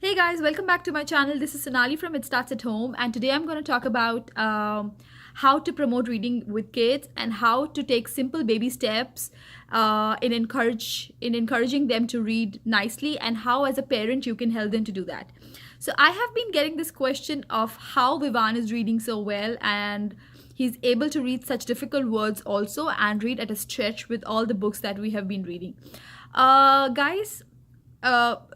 Hey guys, welcome back to my channel. This is Sonali from It Starts at Home, and today I'm going to talk about how to promote reading with kids and how to take simple baby steps in encouraging them to read nicely, and how as a parent you can help them to do that. So I have been getting this question of how Vivan is reading so well, and he's able to read such difficult words also and read at a stretch with all the books that we have been reading. Guys,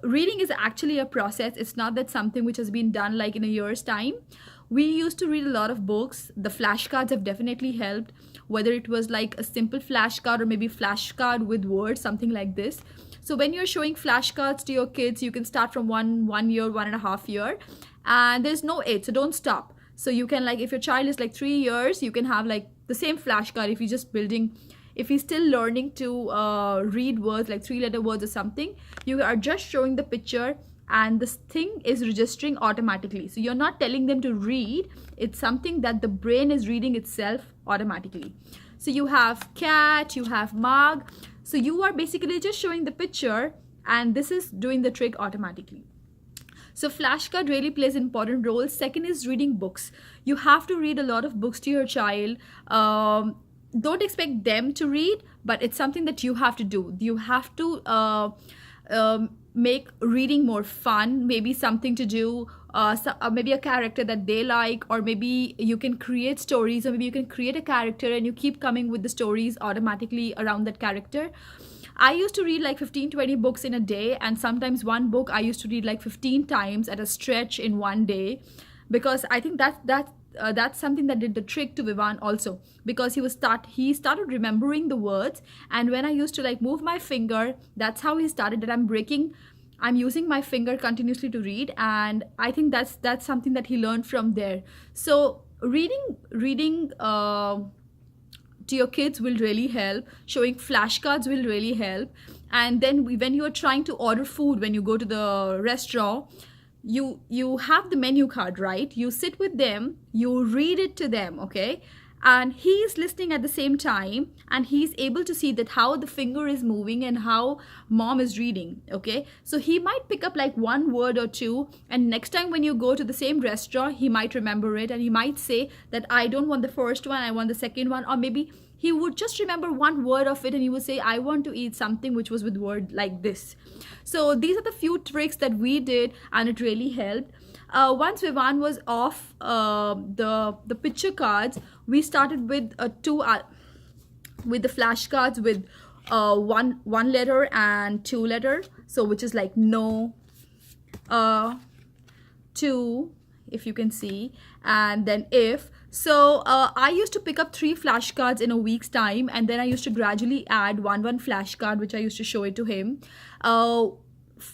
reading is actually a process. It's not that something which has been done like in a year's time. We used to read a lot of books. The flashcards have definitely helped, whether it was like a simple flashcard or maybe flashcard with words, something like this. So when you're showing flashcards to your kids, you can start from one year, 1.5 year, and there's no age, so don't stop. So you can, like, if your child is like 3 years, you can have like the same flashcard. If you're just building, if he's still learning to read words like 3-letter words or something, you are just showing the picture and this thing is registering automatically. So you're not telling them to read, it's something that the brain is reading itself automatically. So you have cat, you have mug, so you are basically just showing the picture and this is doing the trick automatically. So flashcard really plays an important role. Second is reading books. You have to read a lot of books to your child. Don't expect them to read, but it's something that you have to do. You have to make reading more fun, maybe something to do, maybe a character that they like, or maybe you can create stories, or maybe you can create a character and you keep coming with the stories automatically around that character. I used to read like 15-20 books in a day, and sometimes one book I used to read like 15 times at a stretch in one day, because I think that's something that did the trick to Vivan also, because he started remembering the words, and when I used to like move my finger, that's how he started that I'm using my finger continuously to read, and I think that's something that he learned from there. So reading to your kids will really help. Showing flashcards will really help. And then when you are trying to order food, when you go to the restaurant, you have the menu card, right? You sit with them, you read it to them, okay? And he is listening at the same time, and he's able to see that how the finger is moving and how mom is reading, okay? So he might pick up like one word or two, and next time when you go to the same restaurant, he might remember it, and he might say that I don't want the first one, I want the second one. Or maybe he would just remember one word of it and he would say, I want to eat something which was with word like this. So these are the few tricks that we did, and it really helped. Once Vivan was off the picture cards, we started with with the flashcards with one letter and 2 letter, so which is like no, two, if you can see, and then if. So I used to pick up 3 flashcards in a week's time, and then I used to gradually add one flashcard, which I used to show it to him.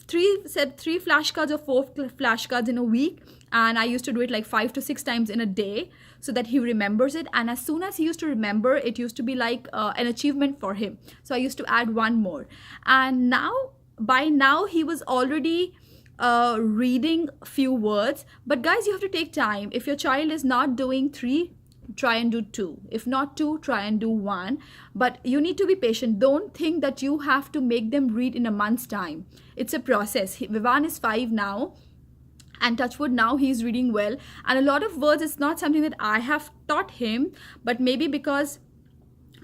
Three flashcards or 4 flashcards in a week, and I used to do it like 5 to 6 times in a day, so that he remembers it. And as soon as he used to remember, it used to be like an achievement for him. So I used to add one more, and by now he was already reading few words. But guys, you have to take time. If your child is not doing 3, try and do 2. If not 2, try and do 1. But you need to be patient. Don't think that you have to make them read in a month's time. It's a process. Vivan is 5 now, and touch wood, now he's reading well. And a lot of words, it's not something that I have taught him, but maybe because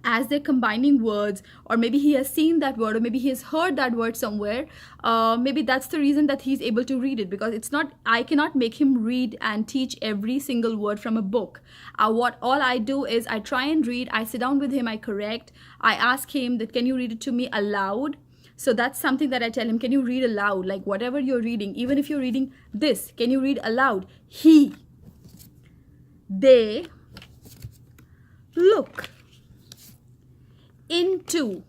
as they're combining words, or maybe he has seen that word, or maybe he has heard that word somewhere, maybe that's the reason that he's able to read it. Because it's not, I cannot make him read and teach every single word from a book. What all I do is I try and read, I sit down with him, I correct, I ask him that can you read it to me aloud. So that's something that I tell him, can you read aloud, like whatever you're reading, even if you're reading this, can you read aloud? They look into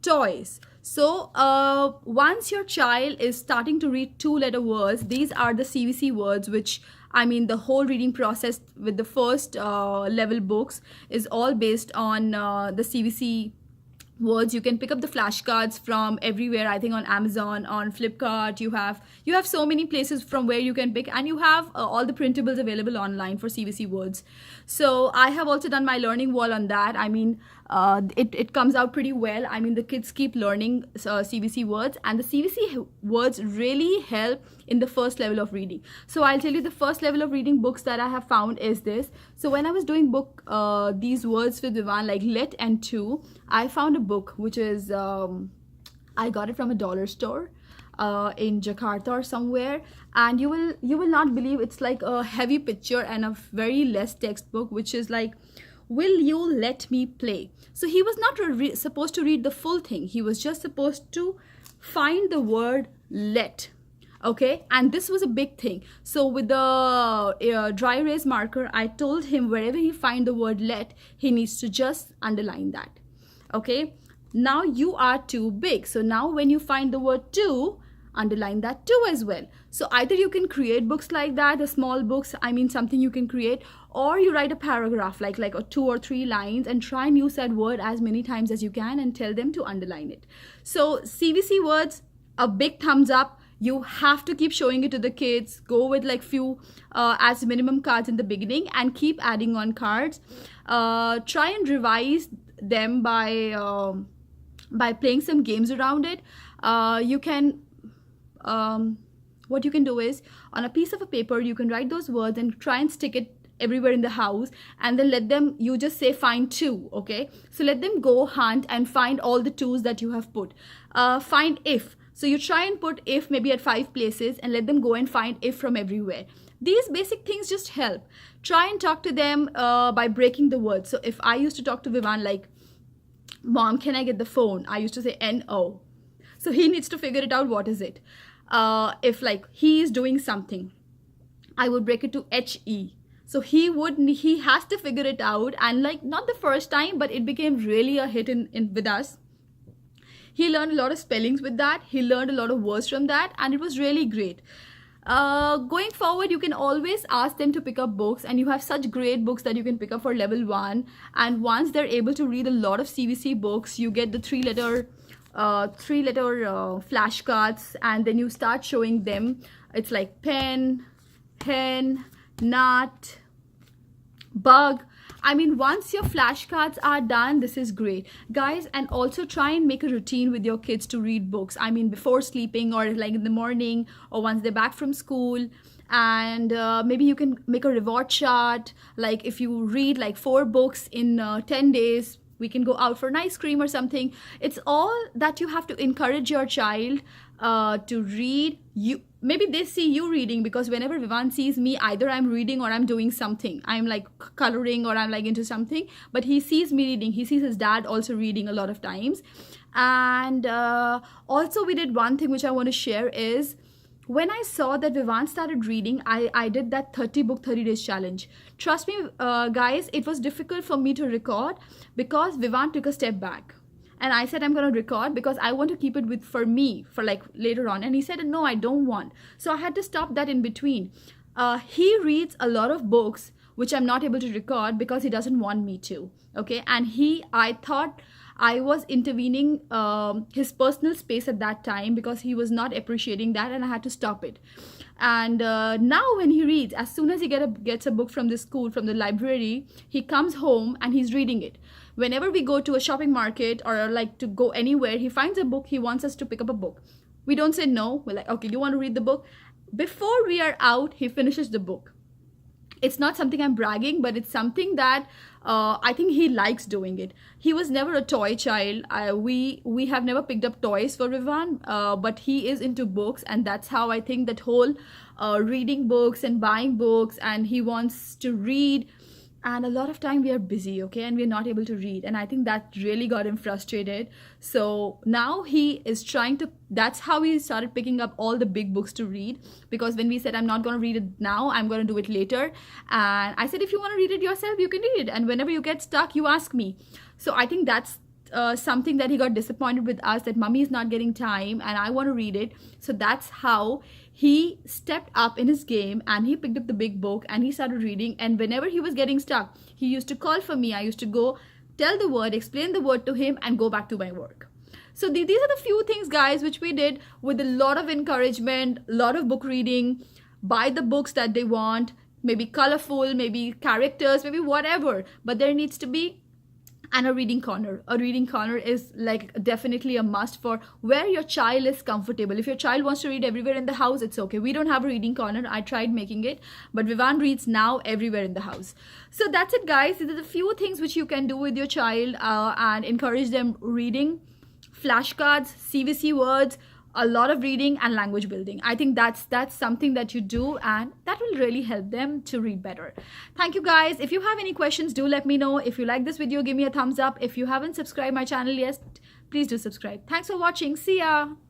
toys. So once your child is starting to read 2-letter words, these are the CVC words, which I mean the whole reading process with the first level books is all based on the CVC words. You can pick up the flashcards from everywhere. I think on Amazon, on Flipkart, you have so many places from where you can pick, and you have all the printables available online for CVC words. So I have also done my learning wall on that. I mean, it comes out pretty well. I mean, the kids keep learning CVC words, and the CVC words really help in the first level of reading. So I'll tell you the first level of reading books that I have found is this. So when I was doing these words with Vivan, like let and to, I found a book which is I got it from a dollar store in Jakarta or somewhere, and you will not believe, it's like a heavy picture and a very less textbook, which is like, will you let me play? So he was not supposed to read the full thing. He was just supposed to find the word let. Okay, and this was a big thing. So with the dry erase marker, I told him wherever he find the word let, he needs to just underline that. Okay, now you are too big. So now when you find the word to, underline that too as well. So either you can create books like that, the small books, I mean something you can create, or you write a paragraph like 2 or 3 lines and try and use that word as many times as you can and tell them to underline it. So CVC words, a big thumbs up. You have to keep showing it to the kids. Go with like few as minimum cards in the beginning and keep adding on cards. Try and revise them by playing some games around it. You can what you can do is, on a piece of a paper you can write those words and try and stick it everywhere in the house, and then let them, you just say find two. Okay, so let them go hunt and find all the twos that you have put. Find if, so you try and put if maybe at 5 places and let them go and find if from everywhere. These basic things just help. Try and talk to them by breaking the words. So if I used to talk to Vivan like, Mom, can I get the phone? I used to say NO. So he needs to figure it out, what is it? If like he is doing something, I would break it to HE. So he has to figure it out, and like not the first time, but it became really a hit in with us. He learned a lot of spellings with that. He learned a lot of words from that, and it was really great. Going forward, you can always ask them to pick up books, and you have such great books that you can pick up for level 1. And once they're able to read a lot of CVC books, you get the three-letter flashcards, and then you start showing them. It's like pen, hen, nut, bug. I mean, once your flashcards are done, this is great, guys. And also try and make a routine with your kids to read books. I mean, before sleeping, or like in the morning, or once they're back from school. And maybe you can make a reward chart. Like if you read like 4 books in 10 days, we can go out for an ice cream or something. It's all that you have to encourage your child to read. Maybe they see you reading, because whenever Vivan sees me, either I'm reading or I'm doing something. I'm like coloring, or I'm like into something, but he sees me reading. He sees his dad also reading a lot of times. And also we did one thing which I want to share is, when I saw that Vivan started reading, I did that 30 book 30 days challenge. Trust me, guys, it was difficult for me to record because Vivan took a step back. And I said, I'm going to record because I want to keep it for me for like later on. And he said, no, I don't want. So I had to stop that in between. He reads a lot of books which I'm not able to record because he doesn't want me to. Okay. And I thought I was intervening his personal space at that time, because he was not appreciating that, and I had to stop it. And now when he reads, as soon as he gets a book from the school, from the library, he comes home and he's reading it. Whenever we go to a shopping market or like to go anywhere, he finds a book, he wants us to pick up a book. We don't say no. We're like, okay, you want to read the book? Before we are out, he finishes the book. It's not something I'm bragging, but it's something that I think he likes doing it. He was never a toy child. We have never picked up toys for Vivan, but he is into books, and that's how I think that whole reading books and buying books, and he wants to read. And a lot of time we are busy, okay, and we're not able to read. And I think that really got him frustrated. So now he is trying to, that's how he started picking up all the big books to read. Because when we said, I'm not going to read it now, I'm going to do it later. And I said, if you want to read it yourself, you can read it. And whenever you get stuck, you ask me. So I think that's something that he got disappointed with us, that mommy is not getting time and I want to read it. So that's how he stepped up in his game, and he picked up the big book and he started reading. And whenever he was getting stuck, he used to call for me. I used to go tell the word, explain the word to him, and go back to my work. So these are the few things, guys, which we did with a lot of encouragement, a lot of book reading. Buy the books that they want, maybe colorful, maybe characters, maybe whatever, but there needs to be And a reading corner. A reading corner is like definitely a must for where your child is comfortable. If your child wants to read everywhere in the house, it's okay. We don't have a reading corner. I tried making it, but Vivan reads now everywhere in the house. So that's it, guys. These are the few things which you can do with your child and encourage them reading. Flashcards, CVC words, a lot of reading and language building. I think that's something that you do, and that will really help them to read better. Thank you, guys. If you have any questions, do let me know. If you like this video, give me a thumbs up. If you haven't subscribed my channel yet, please do subscribe. Thanks for watching. See ya.